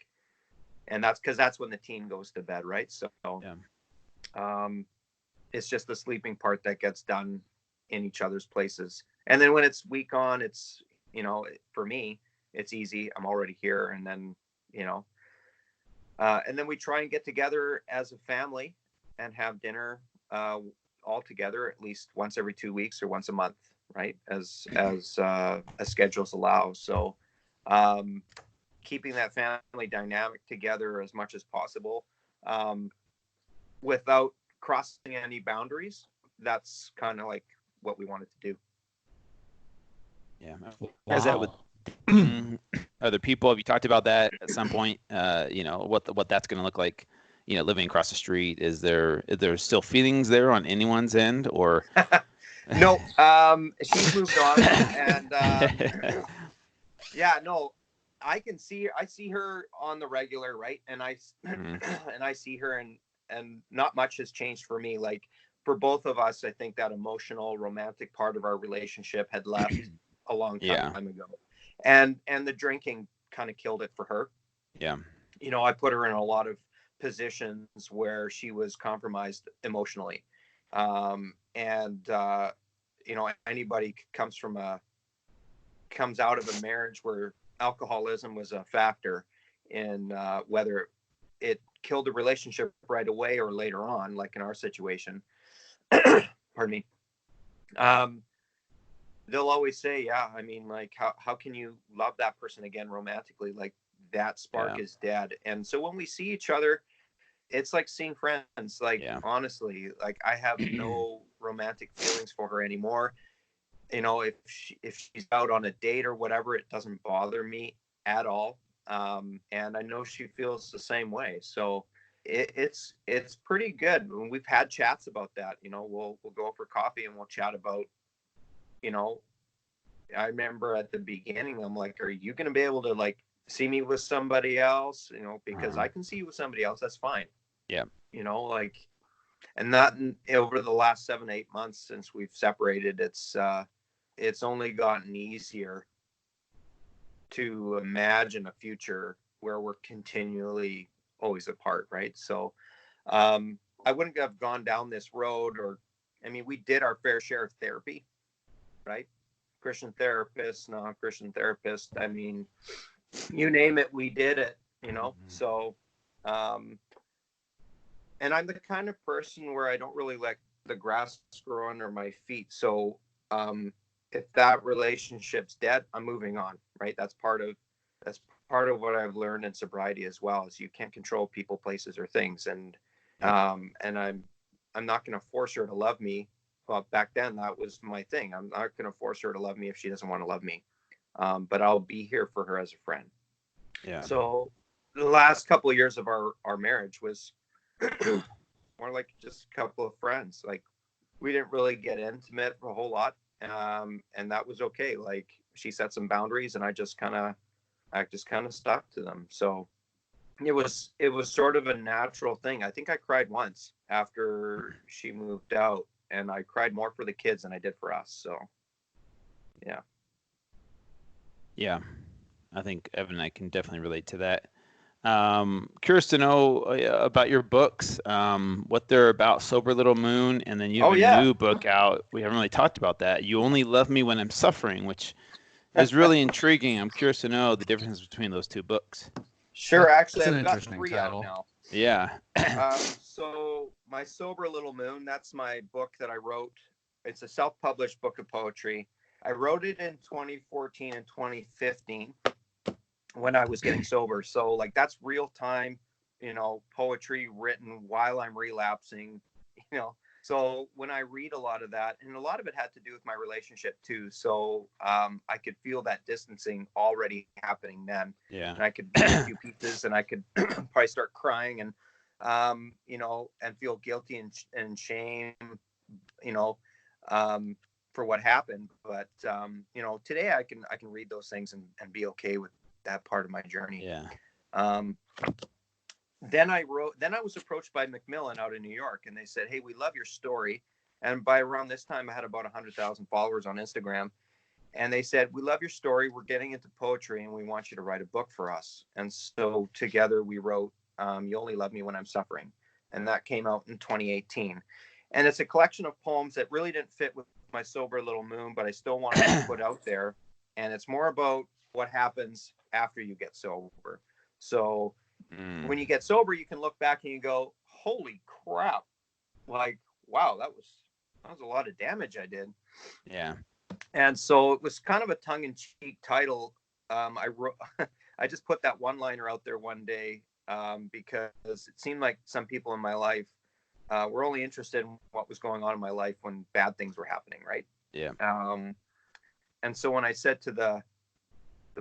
And that's because that's when the teen goes to bed, right? So it's just the sleeping part that gets done in each other's places. And then when it's week on, it's, you know, for me, it's easy. I'm already here. And then, you know, and then we try and get together as a family and have dinner all together at least once every 2 weeks or once a month, right? As schedules allow. So keeping that family dynamic together as much as possible without crossing any boundaries. That's kind of like what we wanted to do. Yeah. As that with other people, have you talked about that at some point? You know, what that's going to look like, you know, living across the street. Is there still feelings there on anyone's end, or? No, she's moved on, and yeah, no, I see her on the regular, right? And I see her, and not much has changed for me. Like, for both of us, I think that emotional, romantic part of our relationship had left a long time ago. And the drinking kind of killed it for her. Yeah. You know, I put her in a lot of positions where she was compromised emotionally. You know, anybody comes out of a marriage where alcoholism was a factor in whether it kill the relationship right away or later on, like in our situation. Pardon me. They'll always say, yeah, I mean, like, how can you love that person again romantically? Like, that spark is dead. And so when we see each other, it's like seeing friends. Like, honestly, like, I have no romantic feelings for her anymore. You know, if she's out on a date or whatever, it doesn't bother me at all. And I know she feels the same way. So it's pretty good. We've had chats about that. You know, we'll go for coffee and we'll chat about, you know, I remember at the beginning, I'm like, are you going to be able to like see me with somebody else? You know, because I can see you with somebody else. That's fine. Yeah. You know, like, and that over the last 7-8 months since we've separated, it's only gotten easier to imagine a future where we're continually always apart. Right. So, I wouldn't have gone down this road, or, I mean, we did our fair share of therapy, right? Christian therapist, non-Christian therapist. I mean, you name it, we did it, you know? So, and I'm the kind of person where I don't really let the grass grow under my feet. So, if that relationship's dead, I'm moving on, right? That's part of what I've learned in sobriety as well, is you can't control people, places, or things. And I'm not going to force her to love me. Well, back then that was my thing. I'm not going to force her to love me if she doesn't want to love me. But I'll be here for her as a friend. Yeah. So the last couple of years of our marriage was more like just a couple of friends. Like, we didn't really get intimate a whole lot. And that was okay. Like, she set some boundaries and I just kind of stuck to them. So it was sort of a natural thing. I think I cried once after she moved out, and I cried more for the kids than I did for us. So, yeah. Yeah. I think Evan and I can definitely relate to that. Curious to know about your books, what they're about, Sober Little Moon, and then you have a new book out. We haven't really talked about that. You Only Love Me When I'm Suffering, which is really intriguing. I'm curious to know the difference between those two books. Sure. Actually, That's an I've got interesting 3 title. out now. Yeah. So my Sober Little Moon, that's my book that I wrote. It's a self-published book of poetry. I wrote it in 2014 and 2015 when I was getting sober. So, like, that's real time, you know, poetry written while I'm relapsing, you know. So when I read a lot of that, and a lot of it had to do with my relationship too. So I could feel that distancing already happening then. Yeah. And I could read a few pieces and I could probably start crying and, you know, and feel guilty and shame, you know, for what happened. But, you know, today I can read those things and be okay with that part of my journey. Yeah. Then I was approached by Macmillan out in New York, and they said, hey, we love your story. And by around this time, I had about 100,000 followers on Instagram. And they said, we love your story. We're getting into poetry, and we want you to write a book for us. And so together we wrote You Only Love Me When I'm Suffering. And that came out in 2018. And it's a collection of poems that really didn't fit with my Sober Little Moon, but I still wanted to put out there. And it's more about what happens after you get sober. So when you get sober, you can look back and you go, holy crap. Like, wow, that was a lot of damage I did. Yeah. And so it was kind of a tongue-in-cheek title. I just put that one-liner out there one day because it seemed like some people in my life were only interested in what was going on in my life when bad things were happening, right? Yeah. And so when I said to the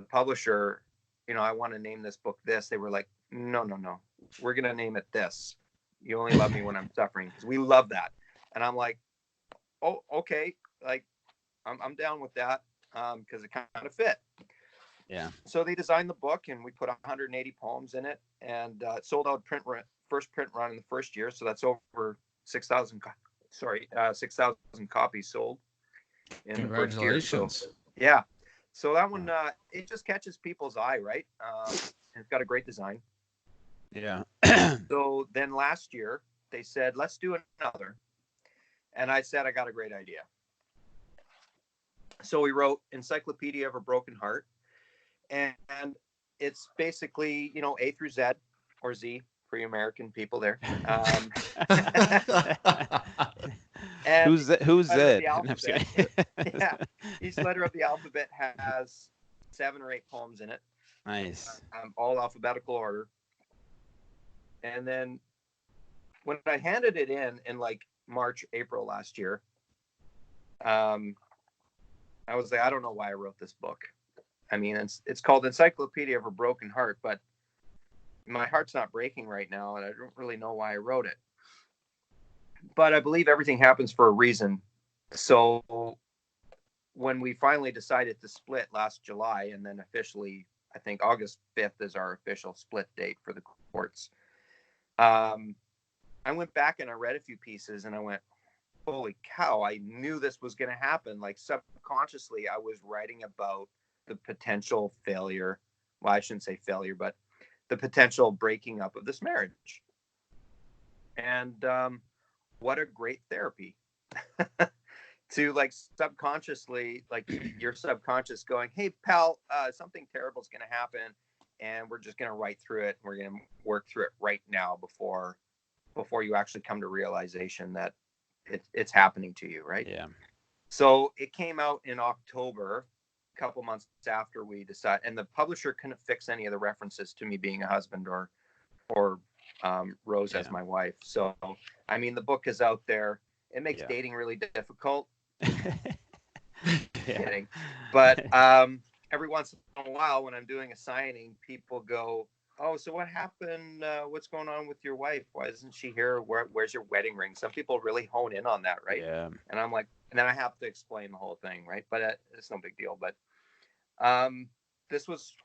publisher, you know, I want to name this book this, they were like, no, we're going to name it this. You Only Love Me When I'm Suffering, because we love that. And I'm like, oh, okay. Like, I'm down with that because it kind of fit. Yeah. So they designed the book, and we put 180 poems in it, and it sold out first print run in the first year. So that's over 6,000 copies sold in the first year. So, yeah. So that one, it just catches people's eye, right? It's got a great design. Yeah. So then last year they said, let's do another. And I said, I got a great idea. So we wrote Encyclopedia of a Broken Heart. And it's basically, you know, A through Z, or Z for you American people there. And who's Zed? Yeah, each letter of the alphabet has 7 or 8 poems in it. Nice. All alphabetical order. And then when I handed it in like March, April last year, I was like, I don't know why I wrote this book. I mean, it's called Encyclopedia of a Broken Heart, but my heart's not breaking right now, and I don't really know why I wrote it. But I believe everything happens for a reason. So when we finally decided to split last July, and then officially, I think August 5th is our official split date for the courts. I went back and I read a few pieces and I went, holy cow, I knew this was going to happen. Like subconsciously, I was writing about the potential failure. Well, I shouldn't say failure, but the potential breaking up of this marriage. And what a great therapy to like subconsciously, like your subconscious going, hey, pal, something terrible is going to happen. And we're just going to write through it. We're going to work through it right now before you actually come to realization that it's happening to you, right? Yeah. So it came out in October, a couple months after we decided, and the publisher couldn't fix any of the references to me being a husband or Rose as my wife. So, I mean, the book is out there. It makes dating really difficult. Kidding. But every once in a while when I'm doing a signing, people go, oh, so what happened? What's going on with your wife? Why isn't she here? Where's your wedding ring? Some people really hone in on that, right? Yeah. And I'm like, and then I have to explain the whole thing, right? But it's no big deal. But this was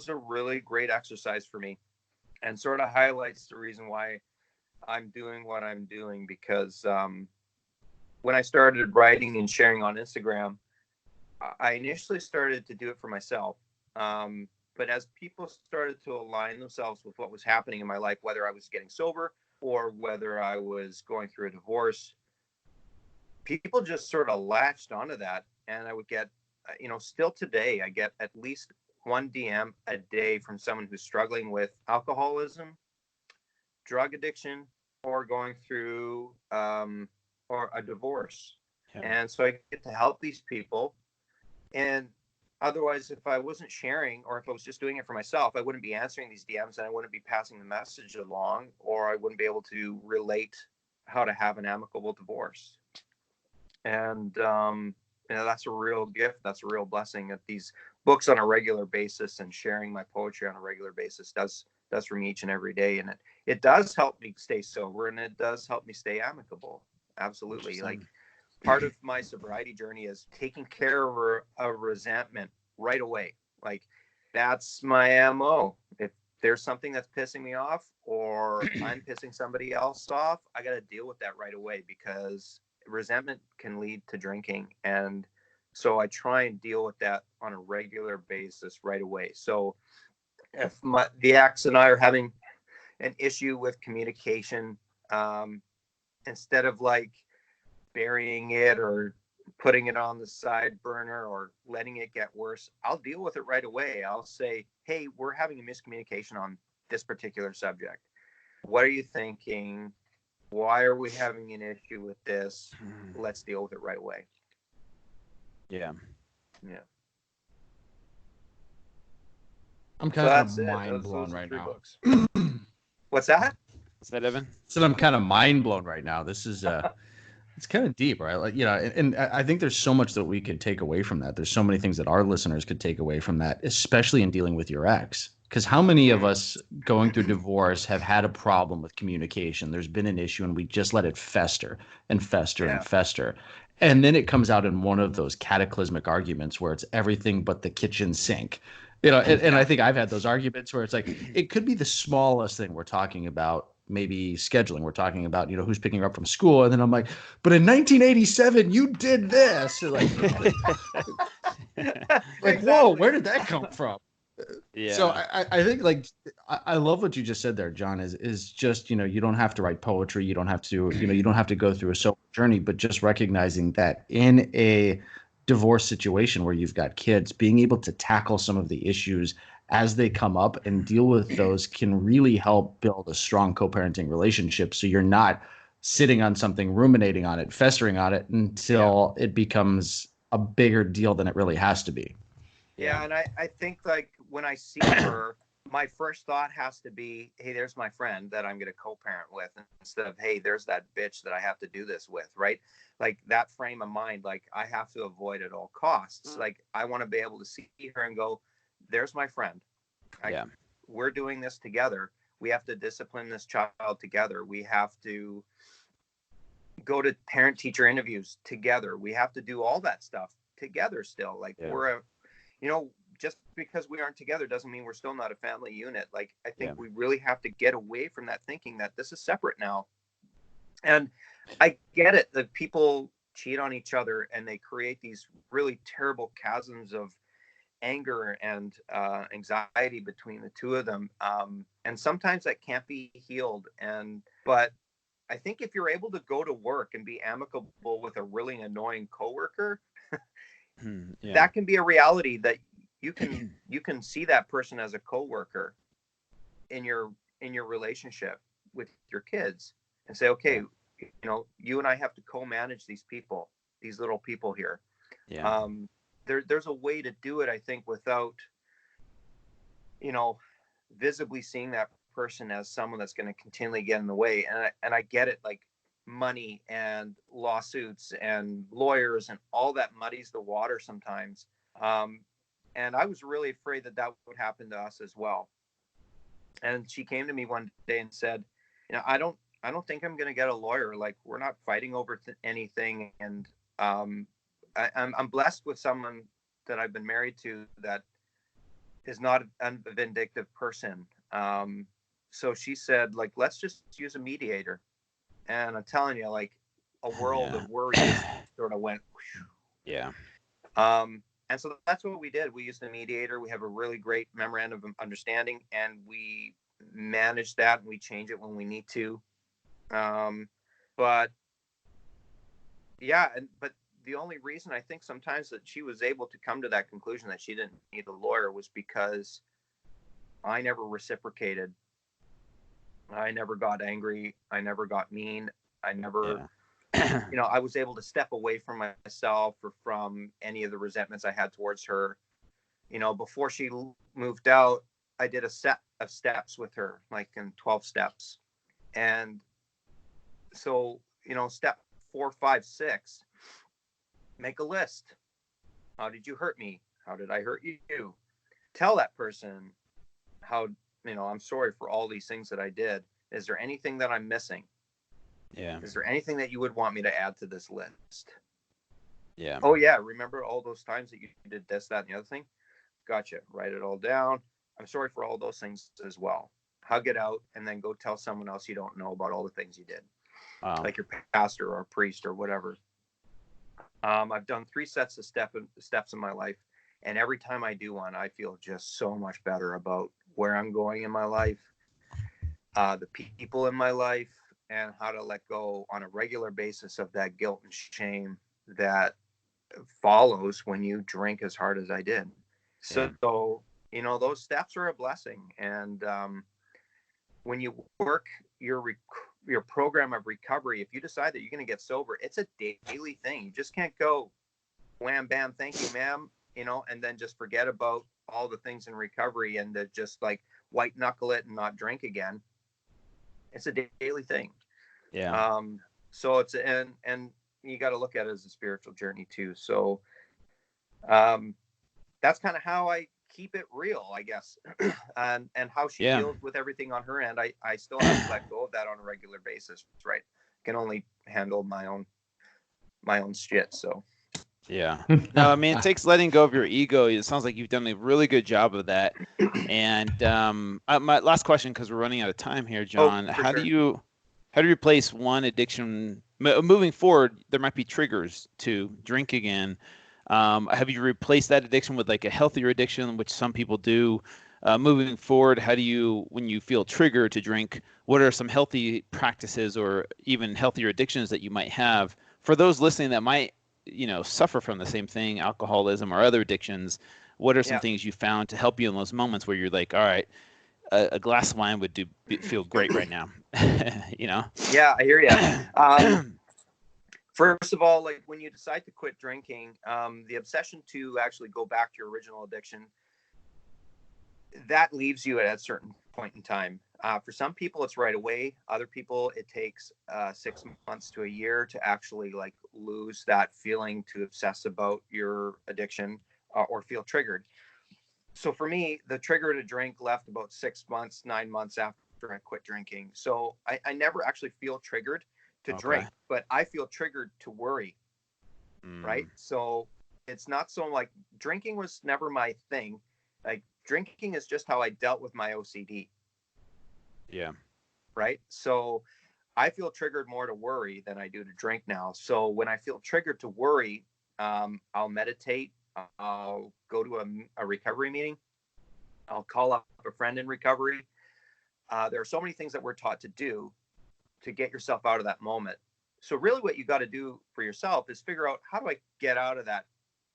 a really great exercise for me, and sort of highlights the reason why I'm doing what I'm doing. Because when I started writing and sharing on Instagram, I initially started to do it for myself. But as people started to align themselves with what was happening in my life, whether I was getting sober or whether I was going through a divorce, people just sort of latched onto that. And I would get, still today, I get at least one DM a day from someone who's struggling with alcoholism, drug addiction, or going through or a divorce. Yeah. And so I get to help these people. And otherwise, if I wasn't sharing, or if I was just doing it for myself, I wouldn't be answering these DMs and I wouldn't be passing the message along, or I wouldn't be able to relate how to have an amicable divorce. And that's a real gift. That's a real blessing that these books on a regular basis and sharing my poetry on a regular basis does for me each and every day. And it does help me stay sober, and it does help me stay amicable. Absolutely. Like, part of my sobriety journey is taking care of a resentment right away. Like, that's my MO. If there's something that's pissing me off, or I'm pissing somebody else off, I got to deal with that right away, because resentment can lead to drinking. And so I try and deal with that on a regular basis right away. So if the ex and I are having an issue with communication, instead of like burying it or putting it on the side burner or letting it get worse, I'll deal with it right away. I'll say, hey, we're having a miscommunication on this particular subject. What are you thinking? Why are we having an issue with this? Let's deal with it right away. Yeah. Yeah. I'm kind of mind blown right now. What's that? Is that Evan? So I'm kind of mind blown right now. This is it's kind of deep, right? Like, and I think there's so much that we could take away from that. There's so many things that our listeners could take away from that, especially in dealing with your ex. Because how many of us going through divorce have had a problem with communication? There's been an issue and we just let it fester and fester and fester. And then it comes out in one of those cataclysmic arguments where it's everything but the kitchen sink. And I think I've had those arguments where it's like, it could be the smallest thing we're talking about, maybe scheduling. We're talking about, who's picking her up from school. And then I'm like, but in 1987, you did this. Like, whoa, where did that come from? Yeah. So I think, like, I love what you just said there, John, is just, you don't have to write poetry. You don't have to, you don't have to go through a sober journey, but just recognizing that in a divorce situation where you've got kids, being able to tackle some of the issues as they come up and deal with those can really help build a strong co-parenting relationship. So you're not sitting on something, ruminating on it, festering on it until it becomes a bigger deal than it really has to be. Yeah, and I think like when I see her, my first thought has to be, hey, there's my friend that I'm going to co-parent with, instead of, hey, there's that bitch that I have to do this with, right? Like that frame of mind, like I have to avoid at all costs. Like I want to be able to see her and go, there's my friend. We're doing this together. We have to discipline this child together. We have to go to parent-teacher interviews together. We have to do all that stuff together still. Like we're just because we aren't together doesn't mean we're still not a family unit. Like I think we really have to get away from that thinking that this is separate now. And I get it that people cheat on each other and they create these really terrible chasms of anger and anxiety between the two of them. And sometimes that can't be healed. But I think if you're able to go to work and be amicable with a really annoying coworker, that can be a reality, that you can see that person as a coworker in your relationship with your kids and say, okay, you and I have to co-manage these people, these little people here. There's a way to do it, I think, without visibly seeing that person as someone that's going to continually get in the way. And I get it, like money and lawsuits and lawyers and all that muddies the water sometimes. And I was really afraid that would happen to us as well. And she came to me one day and said, I don't think I'm going to get a lawyer. Like, we're not fighting over anything. And I'm blessed with someone that I've been married to that is not a vindictive person. So she said, like, let's just use a mediator. And I'm telling you, like, a world of worry sort of went. And so that's what we did. We used a mediator. We have a really great memorandum of understanding, and we manage that, and we change it when we need to. But the only reason I think sometimes that she was able to come to that conclusion that she didn't need a lawyer was because I never reciprocated. I never got angry. I never got mean. I never, I was able to step away from myself or from any of the resentments I had towards her. Before she moved out, I did a set of steps with her, like in 12 steps. And so, step 4, 5, 6, make a list. How did you hurt me? How did I hurt you? Tell that person how, I'm sorry for all these things that I did. Is there anything that I'm missing? Is there anything that you would want me to add to this list? Oh yeah. Remember all those times that you did this, that, and the other thing? Gotcha. Write it all down. I'm sorry for all those things as well. Hug it out and then go tell someone else you don't know about all the things you did. Like your pastor or priest or whatever. I've done 3 sets of steps in my life. And every time I do one, I feel just so much better about where I'm going in my life, the people in my life, and how to let go on a regular basis of that guilt and shame that follows when you drink as hard as I did. So, those steps are a blessing. And when you work your program of recovery, if you decide that you're going to get sober, it's a daily thing. You just can't go wham, bam, thank you, ma'am, and then just forget about all the things in recovery and to just like white knuckle it and not drink again. It's a daily thing. So it's, and you got to look at it as a spiritual journey too. So that's kind of how I keep it real, I guess. and how she deals with everything on her end. I still have to let go of that on a regular basis, right? I can only handle my own shit. So no, I mean, it takes letting go of your ego. It sounds like you've done a really good job of that. And my last question, because we're running out of time here, John, how do you replace one addiction moving forward? There might be triggers to drink again. Have you replaced that addiction with like a healthier addiction, which some people do? Moving forward, how do you, when you feel triggered to drink, what are some healthy practices or even healthier addictions that you might have for those listening that might, suffer from the same thing, alcoholism or other addictions? what are some things you found to help you in those moments where you're like, all right, a glass of wine would feel great right now, you know? Yeah, I hear you. First of all, like when you decide to quit drinking, the obsession to actually go back to your original addiction, that leaves you at a certain point in time. For some people, it's right away. Other people, it takes 6 months to a year to actually like lose that feeling to obsess about your addiction or feel triggered. So for me, the trigger to drink left about 6 months, 9 months after I quit drinking. So I never actually feel triggered to drink, but I feel triggered to worry. Right. So it's not so like drinking was never my thing. Like drinking is just how I dealt with my OCD. Yeah. Right. So I feel triggered more to worry than I do to drink now. So when I feel triggered to worry, I'll meditate. I'll go to a recovery meeting. I'll call up a friend in recovery. There are so many things that we're taught to do to get yourself out of that moment. So really what you got to do for yourself is figure out, how do I get out of that?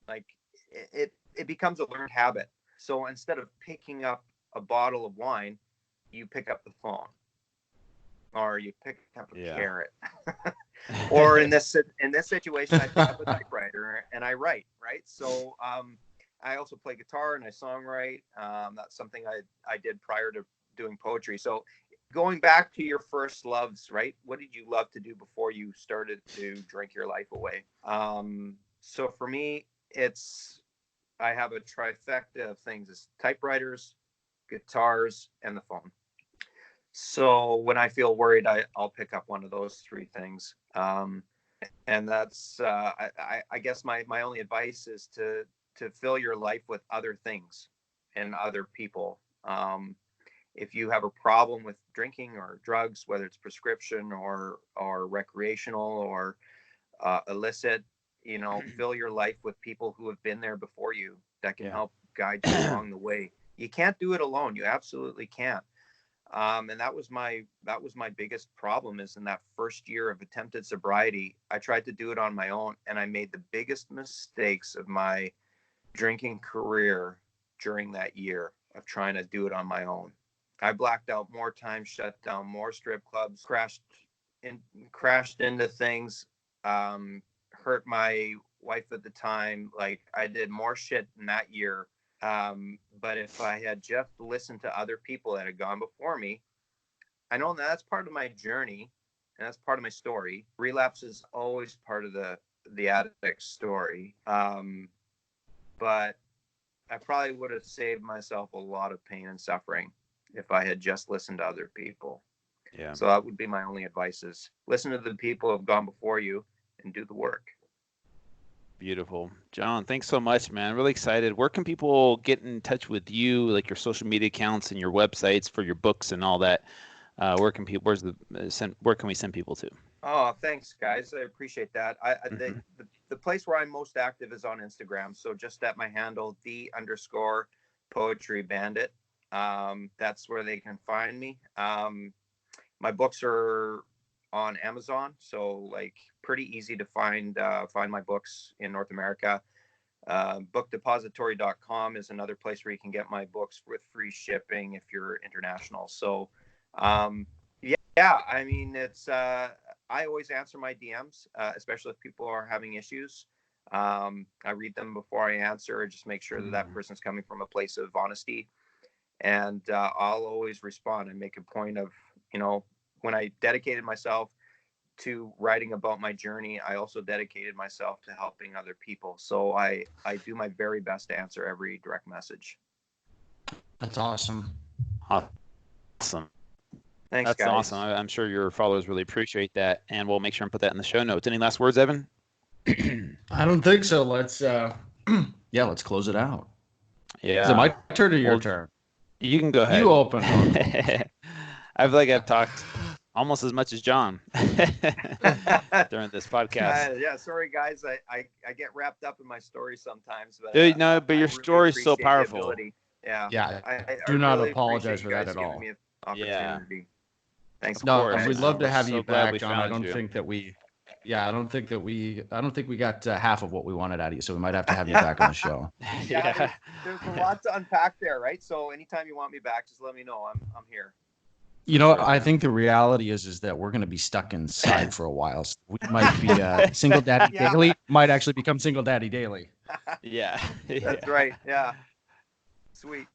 Like it becomes a learned habit. So instead of picking up a bottle of wine, you pick up the phone, or you pick up a carrot. Or in this situation, I pick up a typewriter and I write, right? So I also play guitar and I songwrite. That's something I did prior to doing poetry. So going back to your first loves, right? What did you love to do before you started to drink your life away? So for me, I have a trifecta of things: it's typewriters, guitars, and the phone. So when I feel worried, I'll pick up one of those three things. And that's, I guess my only advice is to fill your life with other things and other people. If you have a problem with drinking or drugs, whether it's prescription or recreational or illicit, fill your life with people who have been there before you that can help guide you along the way. You can't do it alone. You absolutely can't. And that was my biggest problem, is in that first year of attempted sobriety, I tried to do it on my own, and I made the biggest mistakes of my drinking career during that year of trying to do it on my own. I blacked out more times, shut down more strip clubs, crashed into things, hurt my wife at the time. Like, I did more shit in that year. But if I had just listened to other people that had gone before me, I know that's part of my journey and that's part of my story. Relapse is always part of the addict story. But I probably would have saved myself a lot of pain and suffering if I had just listened to other people. Yeah. So that would be my only advice: is listen to the people who have gone before you and do the work. Beautiful. John, thanks so much, man. Really excited. Where can people get in touch with you, like your social media accounts and your websites for your books and all that? Where can we send people to? Oh, thanks, guys. I appreciate that. The place where I'm most active is on Instagram. So just at my handle, _Poetry Bandit. That's where they can find me. My books are on Amazon, so like pretty easy to find my books in North America. Bookdepository.com is another place where you can get my books with free shipping if you're international. So I mean, it's I always answer my DMs, especially if people are having issues. I read them before I answer, just make sure that person's coming from a place of honesty, and I'll always respond and make a point of, when I dedicated myself to writing about my journey, I also dedicated myself to helping other people. So I do my very best to answer every direct message. That's awesome. Awesome. Thanks, That's guys. awesome. I'm sure your followers really appreciate that, and we'll make sure and put that in the show notes. Any last words, Evan? I don't think so. Let's let's close it out. Yeah. Is it my turn or your turn? You can go ahead. You open. I feel like I've talked almost as much as John during this podcast. Yeah, sorry guys. I get wrapped up in my story sometimes, but but your story is so powerful. Yeah. I do not really apologize for that at all. Me an opportunity. Thanks. No, we'd love to have you so glad back, we John. I found don't you. think that we Yeah, I don't think we got half of what we wanted out of you, so we might have to have you back on the show. Yeah, there's a lot to unpack there, right? So anytime you want me back, just let me know. I'm here. You know, I think the reality is that we're going to be stuck inside for a while. So we might be Single Daddy Daily, might actually become Single Daddy Daily. Yeah. That's right. Yeah. Sweet.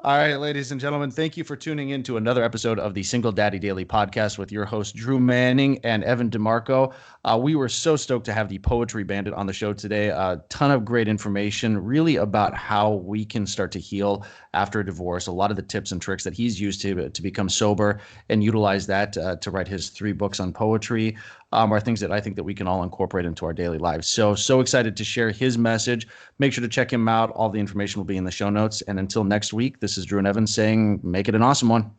All right, ladies and gentlemen, thank you for tuning in to another episode of the Single Daddy Daily podcast with your hosts, Drew Manning and Evan DeMarco. We were so stoked to have the Poetry Bandit on the show today. A ton of great information, really about how we can start to heal after a divorce. A lot of the tips and tricks that he's used to become sober and utilize that to write his 3 books on poetry are things that I think that we can all incorporate into our daily lives. So excited to share his message. Make sure to check him out. All the information will be in the show notes. And until next week, this is Drew and Evan saying, make it an awesome one.